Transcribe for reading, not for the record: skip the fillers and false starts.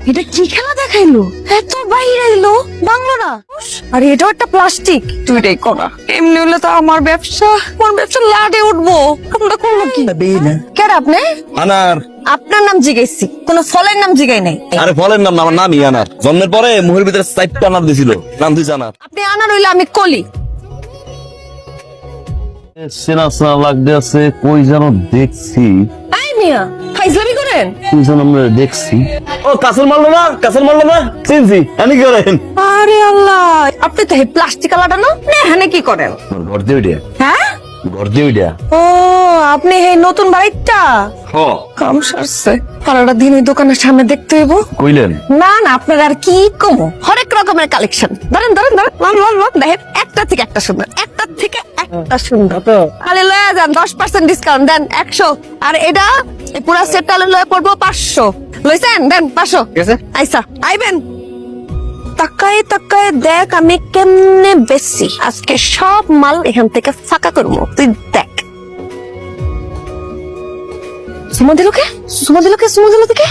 এটা কি খেলা দেখাইলো? এত বাইরে এলো বাংলো না। আরে এটাও একটা প্লাস্টিক। দুইটাই করা। এমনি হলে তো আমার ব্যবসা লাটে উঠবো। আমরা করবো কি? কেন আপনি? আনার। আপনার নাম জিজ্ঞেসি, কোন ফলের নাম জিজ্ঞাই নাই। আরে ফলের নাম না, আমার নামই আনার। জন্মের পরে মুখের ভিতরে 4টা আনার দিছিল, নাম দিছে আনার। আপনি আনার হইলে আমি কলি। চেনা চেনা লাগতে আছে, কই যেন দেখছি। এই মিয়া ফাইজলামি করেন? কই যেন আমরা দেখছি। ও কাছের মারলো না, চিনছি। আমি কি করেন? আরে আল্লাহ, আপনি তো প্লাস্টিক আলাদা না এখানে কি করেন? ঘর দিয়ে উঠিয়া, হ্যাঁ ঘর দিয়ে উঠিয়া। ও আপনি এই নতুন বাড়িটা কাম সারছে। সারাটা দিন ওই দোকানের সামনে দেখতে হইব। কইলেন না না, আপনার আর কি কমো, হরেক রকমের কালেকশন। ধরেন দেখেন, একটা থেকে একটা সুন্দর, একটা থেকে একটা সুন্দর। খালি লয়ে যান, 10% ডিসকাউন্ট দেন, 100। আর এটা এই পুরা সেটটা লয়ে পড়বো 500। লইছেন, দেন 500। আইসা আইবেন। তাকায় তাকায় দেখ আমি কেমনে বেশি। আজকে সব মাল এখান থেকে ফাঁকা করবো, তুই দেখ। সুমা দিল কে?